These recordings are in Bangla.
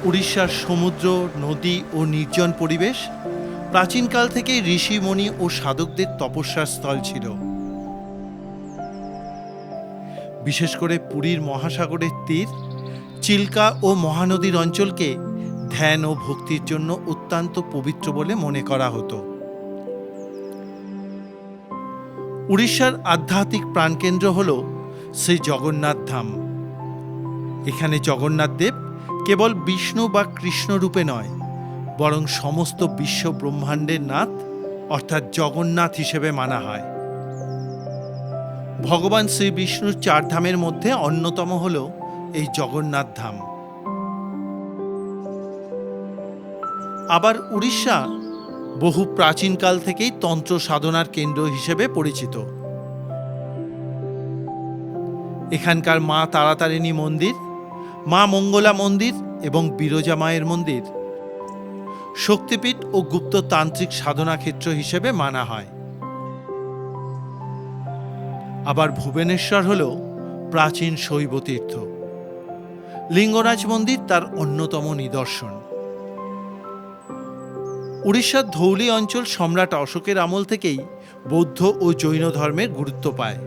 উড়িষ্যার সমুদ্র, নদী ও নির্জন পরিবেশ প্রাচীনকাল থেকে ঋষিমণি ও সাধকদের তপস্যার স্থল ছিল। বিশেষ করে পুরীর মহাসাগরের তীর, চিল্কা ও মহানদীর অঞ্চলকে ধ্যান ও ভক্তির জন্য অত্যন্ত পবিত্র বলে মনে করা হতো। উড়িষ্যার আধ্যাত্মিক প্রাণকেন্দ্র হল শ্রী জগন্নাথ ধাম। এখানে জগন্নাথ দেব কেবল বিষ্ণু বা কৃষ্ণ রূপে নয়, বরং সমস্ত বিশ্ব ব্রহ্মাণ্ডের নাথ অর্থাৎ জগন্নাথ হিসেবে মানা হয়। ভগবান শ্রী বিষ্ণুর 4 ধামের মধ্যে অন্যতম হল এই জগন্নাথ ধাম। আবার উড়িষ্যা বহু প্রাচীনকাল থেকেই তন্ত্র সাধনার কেন্দ্র হিসেবে পরিচিত। এখানকার মা তারাতারিণী মন্দির, মা মঙ্গলা মন্দির এবং বিরজা মায়ের মন্দির শক্তিপীঠ ও গুপ্ততান্ত্রিক সাধনা ক্ষেত্র হিসেবে মানা হয়। আবার ভুবনেশ্বর হল প্রাচীন শৈব তীর্থ। লিঙ্গরাজ মন্দির তার অন্যতম নিদর্শন। উড়িষ্যার ধৌলি অঞ্চল সম্রাট অশোকের আমল থেকেই বৌদ্ধ ও জৈন ধর্মের গুরুত্ব পায়।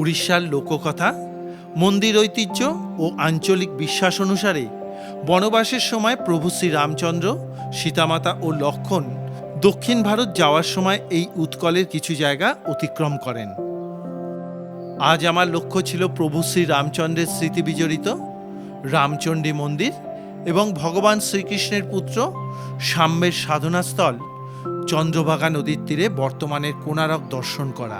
উড়িষ্যার লোককথা, মন্দির ঐতিহ্য ও আঞ্চলিক বিশ্বাস অনুসারে বনবাসের সময় প্রভু শ্রী রামচন্দ্র, সীতামাতা ও লক্ষ্মণ দক্ষিণ ভারত যাওয়ার সময় এই উৎকলের কিছু জায়গা অতিক্রম করেন। আজ আমার লক্ষ্য ছিল প্রভু শ্রী রামচন্দ্রের স্মৃতি বিজড়িত রামচণ্ডী মন্দির এবং ভগবান শ্রীকৃষ্ণের পুত্র সাম্যের সাধনাস্থল চন্দ্রভাগা নদীর তীরে বর্তমানের কোণারক দর্শন করা।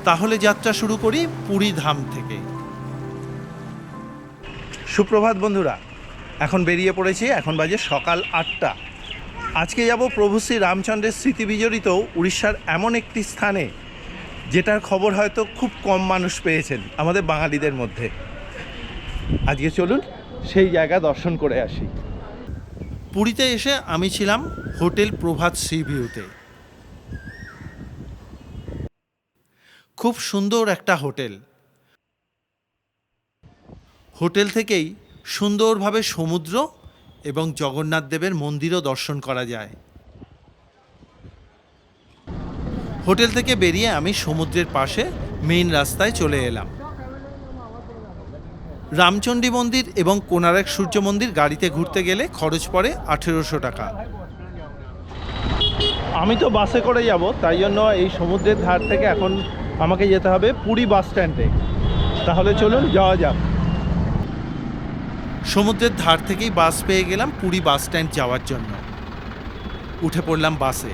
তাহলে যাত্রা শুরু করি পুরী ধাম থেকে। সুপ্রভাত বন্ধুরা, এখন বেরিয়ে পড়েছি। এখন বাজে সকাল 8টা। আজকে যাব প্রভু শ্রী রামচন্দ্রের স্মৃতি বিজড়িত উড়িষ্যার এমন একটি স্থানে যেটার খবর হয়তো খুব কম মানুষ পেয়েছেন আমাদের বাঙালিদের মধ্যে। আজকে চলুন সেই জায়গা দর্শন করে আসি। পুরীতে এসে আমি ছিলাম হোটেল প্রভাত সি ভিউতে। খুব সুন্দর একটা হোটেল। হোটেল থেকেই সুন্দরভাবে সমুদ্র এবং জগন্নাথ দেবের মন্দিরও দর্শন করা যায়। হোটেল থেকে বেরিয়ে আমি সমুদ্রের পাশে মেইন রাস্তায় চলে এলাম। রামচণ্ডী মন্দির এবং কোণারক সূর্য মন্দির গাড়িতে ঘুরতে গেলে খরচ পড়ে 1800 টাকা। আমি তো বাসে করে যাব, তাই জন্য এই সমুদ্রের ধার থেকে এখন আমাকে যেতে হবে পুরী বাস স্ট্যান্ডে। তাহলে চলুন যাওয়া যাক। সমুদ্রের ধার থেকেই বাস পেয়ে গেলাম পুরী বাস স্ট্যান্ড যাওয়ার জন্য। উঠে পড়লাম বাসে।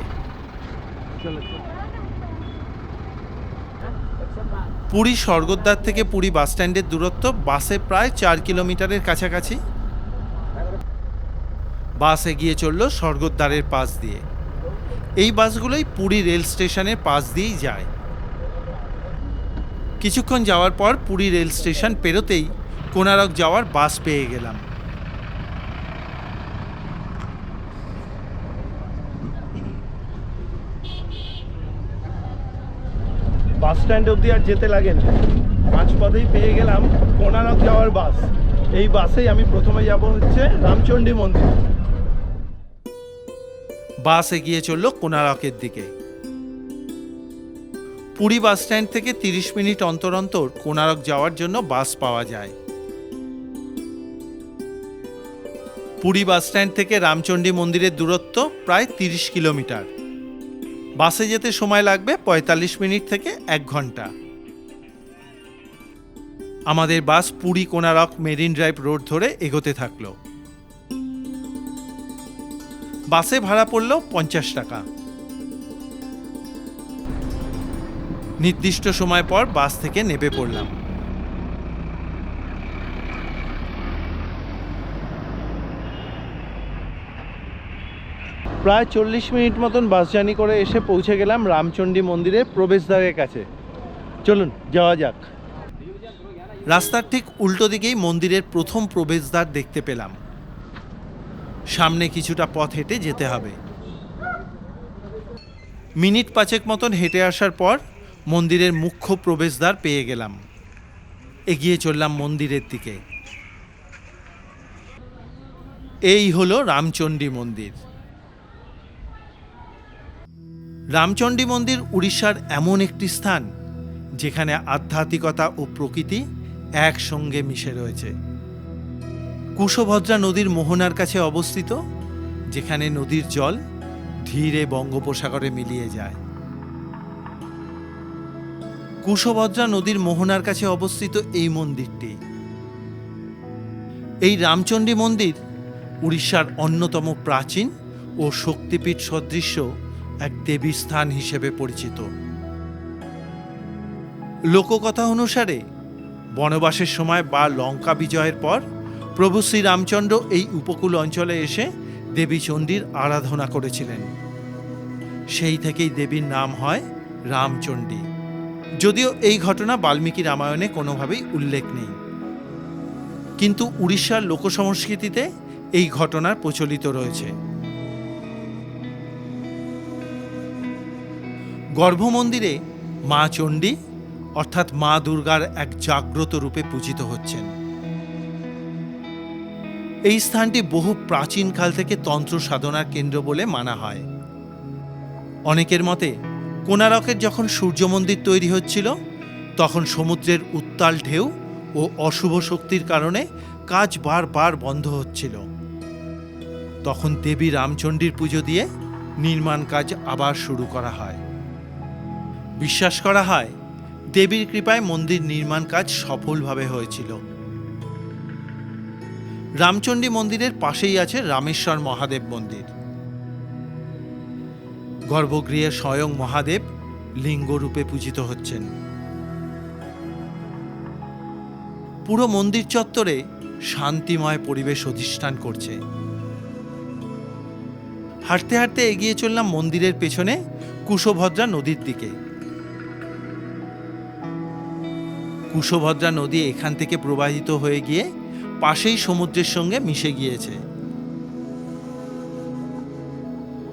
পুরী স্বর্গদ্বার থেকে পুরী বাস স্ট্যান্ডের দূরত্ব বাসে প্রায় 4 কিলোমিটারের কাছাকাছি। বাস এগিয়ে চলল স্বর্গদ্বারের পাশ দিয়ে। এই বাসগুলোই পুরী রেল স্টেশনের পাশ দিয়েই যায়। কিছুক্ষণ যাওয়ার পর পুরী রেল স্টেশন পেরোতেই কোণারক যাওয়ার বাস পেয়ে গেলাম। বাস স্ট্যান্ড অবধি আর যেতে লাগে না, মাঝপথেই পেয়ে গেলাম কোণারক যাওয়ার বাস। এই বাসেই আমি প্রথমে যাব হচ্ছে রামচণ্ডী মন্দির। বাস এগিয়ে চলল কোণারকের দিকে। পুরী বাস স্ট্যান্ড থেকে 30 মিনিট অন্তর অন্তর কোণারক যাওয়ার জন্য বাস পাওয়া যায়। পুরী বাস স্ট্যান্ড থেকে রামচণ্ডী মন্দিরের দূরত্ব প্রায় 30 কিলোমিটার। বাসে যেতে সময় লাগবে 45 মিনিট থেকে 1 ঘন্টা। আমাদের bus Puri Konark marine drive road ধরে এগোতে থাকলো। বাসে ভাড়া পড়ল 50 টাকা। নির্দিষ্ট সময় পর বাস থেকে নেমে পড়লাম। প্রায় 40 মিনিট মতন বাস জার্নি করে এসে পৌঁছে গেলাম রামচণ্ডী মন্দিরের প্রবেশদ্বারের কাছে। চলুন যাওয়া যাক। রাস্তার ঠিক উল্টো দিকেই মন্দিরের প্রথম প্রবেশদ্বার দেখতে পেলাম। সামনে কিছুটা পথ হেঁটে যেতে হবে। মিনিট 5 মতন হেঁটে আসার পর মন্দিরের মুখ্য প্রবেশদ্বার পেয়ে গেলাম। এগিয়ে চললাম মন্দিরের দিকে। এই হলো রামচণ্ডী মন্দির। রামচণ্ডী মন্দির উড়িষ্যার এমন একটি স্থান যেখানে আধ্যাত্মিকতা ও প্রকৃতি একসঙ্গে মিশে রয়েছে। কুশভদ্রা নদীর মোহনার কাছে অবস্থিত, যেখানে নদীর জল ধীরে বঙ্গোপসাগরে মিলিয়ে যায়। কুশভদ্রা নদীর মোহনার কাছে অবস্থিত এই মন্দিরটি, এই রামচণ্ডী মন্দির উড়িষ্যার অন্যতম প্রাচীন ও শক্তিপীঠ সদৃশ্য এক দেবী স্থান হিসেবে পরিচিত। লোককথা অনুসারে বনবাসের সময় বা লঙ্কা বিজয়ের পর প্রভু শ্রীরামচন্দ্র এই উপকূল অঞ্চলে এসে দেবী চণ্ডীর আরাধনা করেছিলেন। সেই থেকেই দেবীর নাম হয় রামচণ্ডী, যদিও এই ঘটনা বাল্মীকি রামায়ণে কোনোভাবেই উল্লেখ নেই। কিন্তু উড়িষ্যার লোকসংস্কৃতিতে এই ঘটনার প্রচলিত রয়েছে। গর্ভমন্দিরে মা চণ্ডী অর্থাৎ মা দুর্গার এক জাগ্রত রূপে পূজিত হচ্ছেন। এই স্থানটি বহু প্রাচীনকাল থেকে তন্ত্র সাধনার কেন্দ্র বলে মানা হয়। অনেকের মতে কোণারকের যখন সূর্য মন্দির তৈরি হচ্ছিল, তখন সমুদ্রের উত্তাল ঢেউ ও অশুভ শক্তির কারণে কাজ বারবার বন্ধ হচ্ছিল। তখন দেবী রামচণ্ডীর পুজো দিয়ে নির্মাণ কাজ আবার শুরু করা হয়। বিশ্বাস করা হয় দেবীর কৃপায় মন্দির নির্মাণ কাজ সফলভাবে হয়েছিল। রামচণ্ডী মন্দিরের পাশেই আছে রামেশ্বর মহাদেব মন্দির। গর্ভগৃহে স্বয়ং মহাদেব লিঙ্গরূপে পূজিত হচ্ছেন। পুরো মন্দির চত্বরে শান্তিময় পরিবেশ অধিষ্ঠান করছে। হাঁটতে হাঁটতে এগিয়ে চললাম মন্দিরের পেছনে কুশভদ্রা নদীর দিকে। কুশভদ্রা নদী এখান থেকে প্রবাহিত হয়ে গিয়ে পাশেই সমুদ্রের সঙ্গে মিশে গিয়েছে।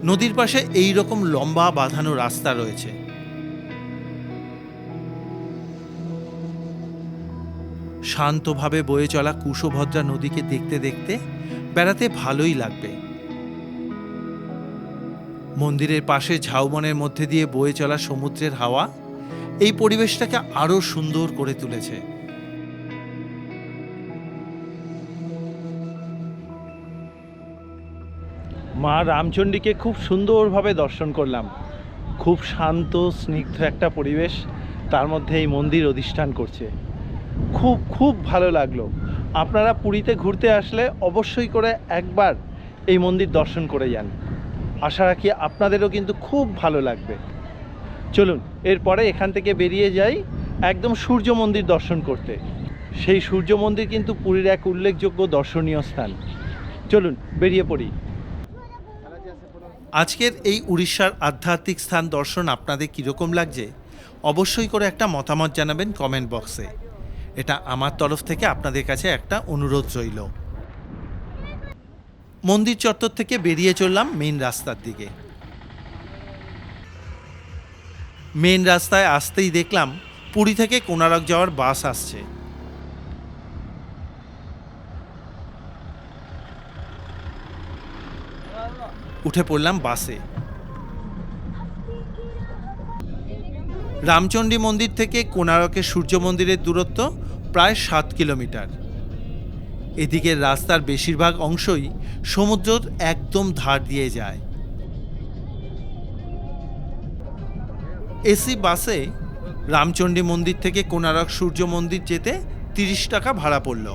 নদীর পাশে এই রকম লম্বা বাঁধানো রাস্তা রয়েছে। শান্তভাবে বয়ে চলা কুশভদ্রা নদীকে দেখতে দেখতে বেড়াতে ভালোই লাগবে। মন্দিরের পাশে ঝাউবনের মধ্যে দিয়ে বয়ে চলা সমুদ্রের হাওয়া এই পরিবেশটাকে আরো সুন্দর করে তুলেছে। মা রামচণ্ডীকে খুব সুন্দরভাবে দর্শন করলাম। খুব শান্ত স্নিগ্ধ একটা পরিবেশ, তার মধ্যে এই মন্দির অধিষ্ঠান করছে। খুব খুব ভালো লাগলো। আপনারা পুরীতে ঘুরতে আসলে অবশ্যই করে একবার এই মন্দির দর্শন করে যান। আশা রাখি আপনাদেরও কিন্তু খুব ভালো লাগবে। চলুন এরপরে এখান থেকে বেরিয়ে যাই একদম সূর্য মন্দির দর্শন করতে। সেই সূর্য মন্দির কিন্তু পুরীর এক উল্লেখযোগ্য দর্শনীয় স্থান। চলুন বেরিয়ে পড়ি। আজকের এই উড়িষ্যার আধ্যাত্মিক স্থান দর্শন আপনাদের কীরকম লাগছে অবশ্যই করে একটা মতামত জানাবেন কমেন্ট বক্সে। এটা আমার তরফ থেকে আপনাদের কাছে একটা অনুরোধ রইল। মন্দির চত্বর থেকে বেরিয়ে চললাম মেইন রাস্তার দিকে। মেইন রাস্তায় আসতেই দেখলাম পুরী থেকে কোণারক যাওয়ার বাস আসছে। উঠে পড়লাম বাসে। রামচণ্ডী মন্দির থেকে কোণারকের সূর্য মন্দিরের দূরত্ব প্রায় 7 কিলোমিটার। এদিকের রাস্তার বেশিরভাগ অংশই সমুদ্রের একদম ধার দিয়ে যায়। এসি বাসে রামচণ্ডী মন্দির থেকে কোণারক সূর্য মন্দির যেতে 30 টাকা ভাড়া পড়ল।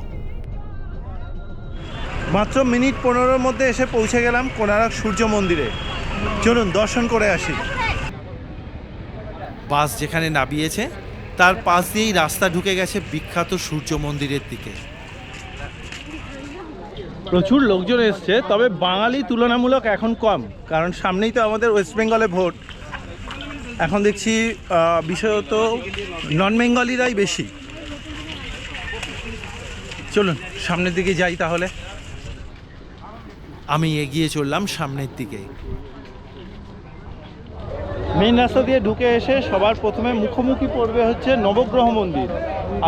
মাত্র মিনিট 15-র মধ্যে এসে পৌঁছে গেলাম কোণারক সূর্য মন্দিরে। চলুন দর্শন করে আসি। বাস যেখানে নামিয়েছে তার পাশ দিয়েই রাস্তা ঢুকে গেছে বিখ্যাত সূর্য মন্দিরের দিকে। প্রচুর লোকজন এসছে, তবে বাঙালি তুলনামূলক এখন কম, কারণ সামনেই তো আমাদের ওয়েস্ট বেঙ্গলে ভোট। এখন দেখছি বিশেষত নন বেঙ্গলিরাই বেশি। চলুন সামনের দিকে যাই তাহলে। আমি এগিয়ে চললাম সামনের দিকে। মেইন রাস্তা দিয়ে ঢুকে এসে সবার প্রথমে মুখোমুখি পড়বে হচ্ছে নবগ্রহ মন্দির,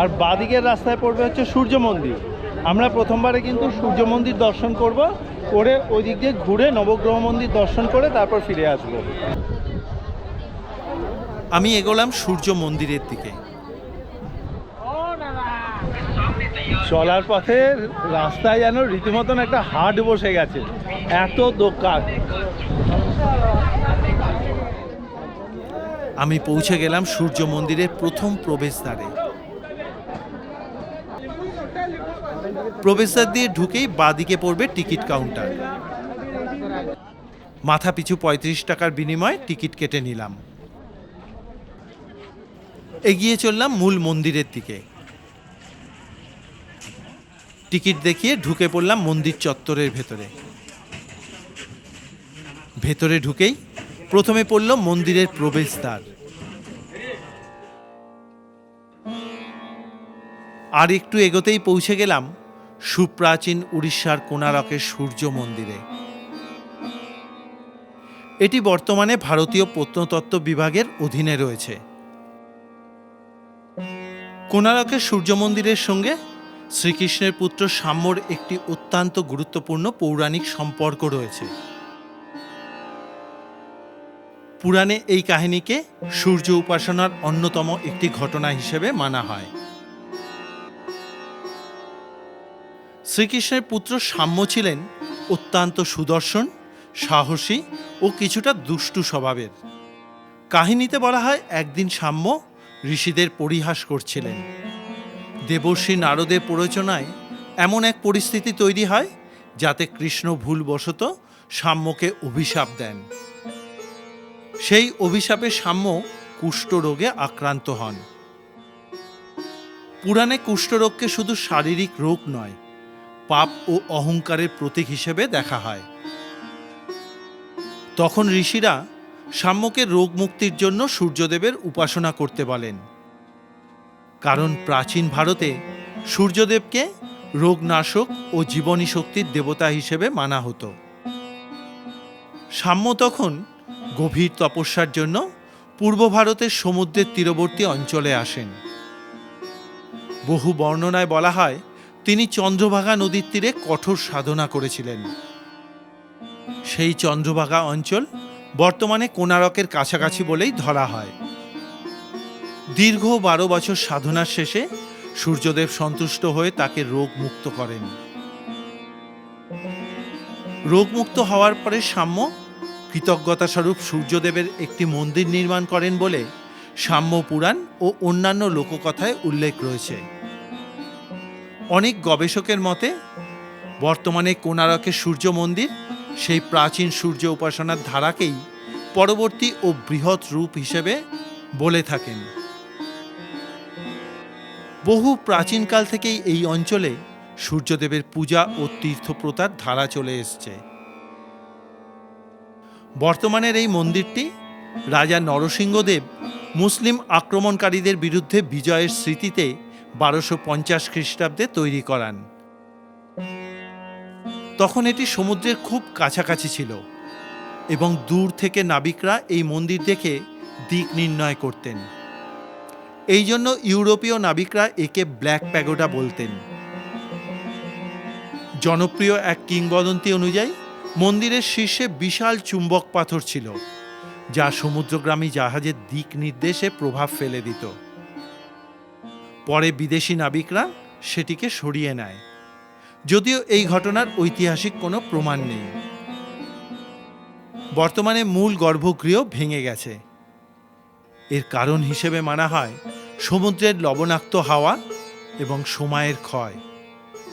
আর বাদিকের রাস্তায় পড়বে হচ্ছে সূর্য মন্দির। আমরা প্রথমবারে কিন্তু সূর্য মন্দির দর্শন করে ওই দিক দিয়ে ঘুরে নবগ্রহ মন্দির দর্শন করে তারপর ফিরে আসব। আমি এগোলাম সূর্য মন্দিরের দিকে। চলার পথে রাস্তায় যেন রীতিমতন একটা হাট বসে গেছে, এত দোকান। আমি পৌঁছে গেলাম সূর্য মন্দিরের প্রথম প্রবেশদ্বারে। প্রবেশদ্বার দিয়ে ঢুকেই বাঁদিকে পড়বে টিকিট কাউন্টার। মাথা পিছু ৩৫ টাকার বিনিময়ে টিকিট কেটে নিলাম। এগিয়ে চললাম মূল মন্দিরের দিকে। টিকিট দেখিয়ে ঢুকে পড়লাম মন্দির চত্বরের ভেতরে। ভেতরে ঢুকেই প্রথমে পড়ল মন্দিরের প্রবেশদ্বার। আর একটু এগোতেই পৌঁছে গেলাম সুপ্রাচীন উড়িষ্যার কোণারকের সূর্য মন্দিরে। এটি বর্তমানে ভারতীয় প্রত্নতত্ত্ব বিভাগের অধীনে রয়েছে। কোণারকের সূর্য মন্দিরের সঙ্গে শ্রীকৃষ্ণের পুত্র সাম্যর একটি অত্যন্ত গুরুত্বপূর্ণ পৌরাণিক সম্পর্ক রয়েছে। পুরাণে এই কাহিনীকে সূর্য উপাসনার অন্যতম একটি ঘটনা হিসেবে মানা হয়। শ্রীকৃষ্ণের পুত্র সাম্য ছিলেন অত্যন্ত সুদর্শন, সাহসী ও কিছুটা দুষ্টু স্বভাবের। কাহিনীতে বলা হয় একদিন সাম্য ঋষিদের পরিহাস করছিলেন। দেবর্ষি নারদের প্ররোচনায় এমন এক পরিস্থিতি তৈরি হয় যাতে কৃষ্ণ ভুলবশত সাম্যকে অভিশাপ দেন। সেই অভিশাপে সাম্য কুষ্ঠরোগে আক্রান্ত হন। পুরাণে কুষ্ঠরোগকে শুধু শারীরিক রোগ নয়, পাপ ও অহংকারের প্রতীক হিসেবে দেখা হয়। তখন ঋষিরা সাম্যকে রোগ মুক্তির জন্য সূর্যদেবের উপাসনা করতে বলেন, কারণ প্রাচীন ভারতে সূর্যদেবকে রোগনাশক ও জীবনী শক্তির দেবতা হিসেবে মানা হতো। সাম্য তখন গভীর তপস্যার জন্য পূর্ব ভারতের সমুদ্রের তীরবর্তী অঞ্চলে আসেন। বহু বর্ণনায় বলা হয় তিনি চন্দ্রভাগা নদীর তীরে কঠোর সাধনা করেছিলেন। সেই চন্দ্রভাগা অঞ্চল বর্তমানে কোণারকের কাছাকাছি বলেই ধরা হয়। দীর্ঘ ১২ বছর সাধনার শেষে সূর্যদেব সন্তুষ্ট হয়ে তাকে রোগমুক্ত করেন। রোগমুক্ত হওয়ার পরে সাম্য কৃতজ্ঞতা স্বরূপ সূর্যদেবের একটি মন্দির নির্মাণ করেন বলে সাম্য পুরাণ ও অন্যান্য লোককথায় উল্লেখ রয়েছে। অনেক গবেষকের মতে বর্তমানে কোণারকের সূর্য মন্দির সেই প্রাচীন সূর্য উপাসনার ধারাকেই পরবর্তী ও বৃহৎ রূপ হিসেবে বলে থাকেন। বহু প্রাচীনকাল থেকেই এই অঞ্চলে সূর্যদেবের পূজা ও তীর্থপ্রথার ধারা চলে এসছে। বর্তমানের এই মন্দিরটি রাজা নরসিংহদেব মুসলিম আক্রমণকারীদের বিরুদ্ধে বিজয়ের স্মৃতিতে ১২৫০ খ্রিস্টাব্দে তৈরি করান। তখন এটি সমুদ্রের খুব কাছাকাছি ছিল এবং দূর থেকে নাবিকরা এই মন্দির দেখে দিক নির্ণয় করতেন। এই জন্য ইউরোপীয় নাবিকরা একে ব্ল্যাক প্যাগোডা বলতেন। জনপ্রিয় এক কিংবদন্তি অনুযায়ী মন্দিরের শীর্ষে বিশাল চুম্বক পাথর ছিল, যা সমুদ্রগামী জাহাজের দিক নির্দেশে প্রভাব ফেলে দিত। পরে বিদেশি নাবিকরা সেটিকে সরিয়ে নেয়, যদিও এই ঘটনার ঐতিহাসিক কোনো প্রমাণ নেই। বর্তমানে মূল গর্ভগৃহ ভেঙে গেছে। এর কারণ হিসেবে মানা হয় সমুদ্রের লবণাক্ত হাওয়া এবং সময়ের ক্ষয়,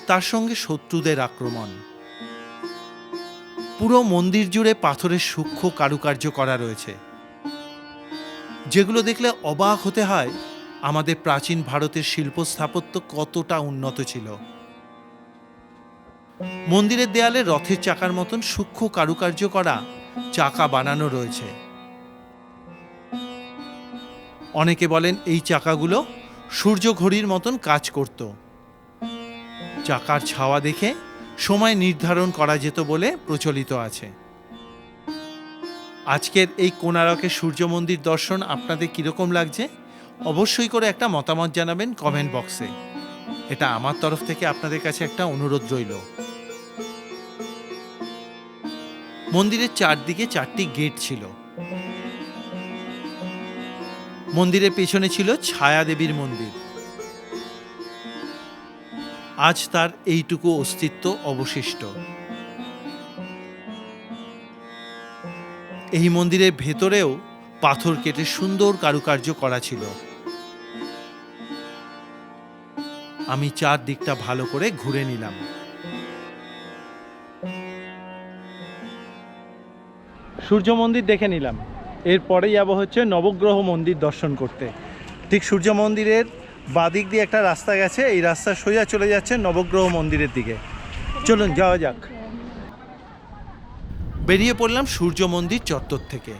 তার সঙ্গে শত্রুদের আক্রমণ। পুরো মন্দির জুড়ে পাথরের সূক্ষ্ম কারুকার্য করা রয়েছে, যেগুলো দেখলে অবাক হতে হয় আমাদের প্রাচীন ভারতের শিল্প স্থাপত্য কতটা উন্নত ছিল। মন্দিরের দেয়ালে রথের চাকার মতন সূক্ষ্ম কারুকার্য করা চাকা বানানো রয়েছে। অনেকে বলেন এই চাকাগুলো সূর্য ঘড়ির মতন কাজ করত। চাকার ছাওয়া দেখে সময় নির্ধারণ করা যেত বলে প্রচলিত আছে। আজকের এই কোণারকের সূর্য মন্দির দর্শন আপনাদের কীরকম লাগছে অবশ্যই করে একটা মতামত জানাবেন কমেন্ট বক্সে। এটা আমার তরফ থেকে আপনাদের কাছে একটা অনুরোধ রইল। মন্দিরের চারদিকে 4টি গেট ছিল। মন্দিরের পেছনে ছিল ছায়া দেবীর মন্দির। আজ তার এইটুকু অস্তিত্ব অবশিষ্ট। এই মন্দিরের ভেতরেও পাথর কেটে সুন্দর কারুকার্য করা ছিল। আমি চারদিকটা ভালো করে ঘুরে নিলাম। সূর্য মন্দির দেখে নিলাম, এরপরে যাব হচ্ছে নবগ্রহ মন্দির দর্শন করতে। ঠিক সূর্য মন্দিরের বাদিক দিয়ে একটা রাস্তা গেছে, এই রাস্তা সোজা চলে যাচ্ছে নবগ্রহ মন্দিরের দিকে। চলুন যাওয়া যাক। বেরিয়ে পড়লাম সূর্য মন্দির চত্বর থেকে।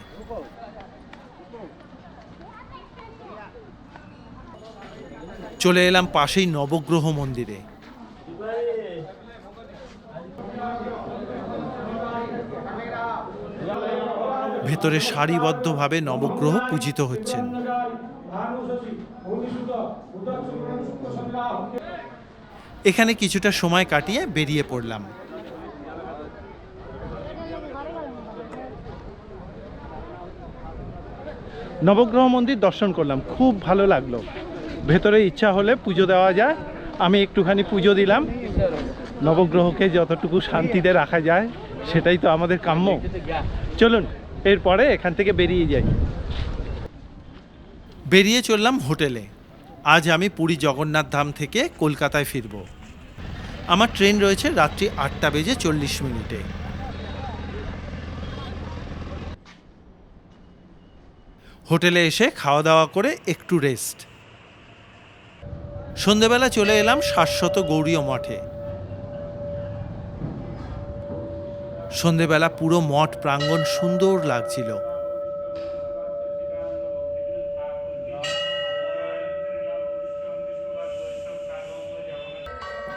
চলে এলাম পাশেই নবগ্রহ মন্দিরে। ভেতরে সারিবদ্ধভাবে নবগ্রহ পূজিত হচ্ছেন। এখানে কিছুটা সময় কাটিয়ে বেরিয়ে পড়লাম। নবগ্রহ মন্দির দর্শন করলাম, খুব ভালো লাগলো। ভেতরে ইচ্ছা হলে পুজো দেওয়া যায়, আমি একটুখানি পুজো দিলাম। নবগ্রহকে যতটুকু শান্তিতে রাখা যায় সেটাই তো আমাদের কাম্য। চলুন এরপরে এখান থেকে বেরিয়ে যাই। বেরিয়ে চললাম হোটেলে। আজ আমি পুরী জগন্নাথ ধাম থেকে কলকাতায় ফিরব। আমার ট্রেন রয়েছে রাত্রি 8:40 হোটেলে এসে খাওয়া দাওয়া করে একটু রেস্ট। সন্ধেবেলা চলে এলাম শাশ্বত গৌড়ীয় মঠে। সন্ধেবেলা পুরো মঠ প্রাঙ্গণ সুন্দর লাগছিল।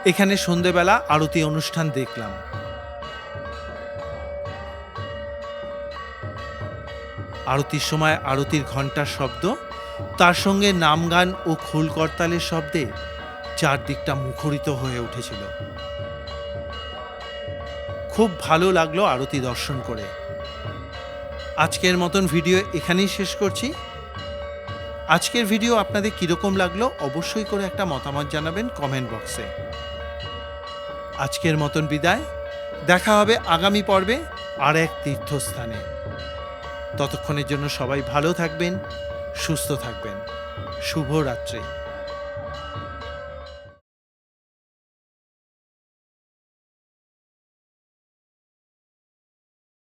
এখানে সন্ধেবেলা আরতি অনুষ্ঠান দেখলাম। আরতির সময় আরতির ঘণ্টার শব্দ, তার সঙ্গে নামগান ও খোল করতালের শব্দে চারদিকটা মুখরিত হয়ে উঠেছিল। খুব ভালো লাগলো আরতি দর্শন করে। আজকের মতন ভিডিও এখানেই শেষ করছি। আজকের ভিডিও আপনাদের কীরকম লাগলো অবশ্যই করে একটা মতামত জানাবেন কমেন্ট বক্সে। আজকের মতন বিদায়, দেখা হবে আগামী পর্বে আর এক তীর্থস্থানে। ততক্ষণের জন্য সবাই ভালো থাকবেন, সুস্থ থাকবেন। শুভরাত্রি।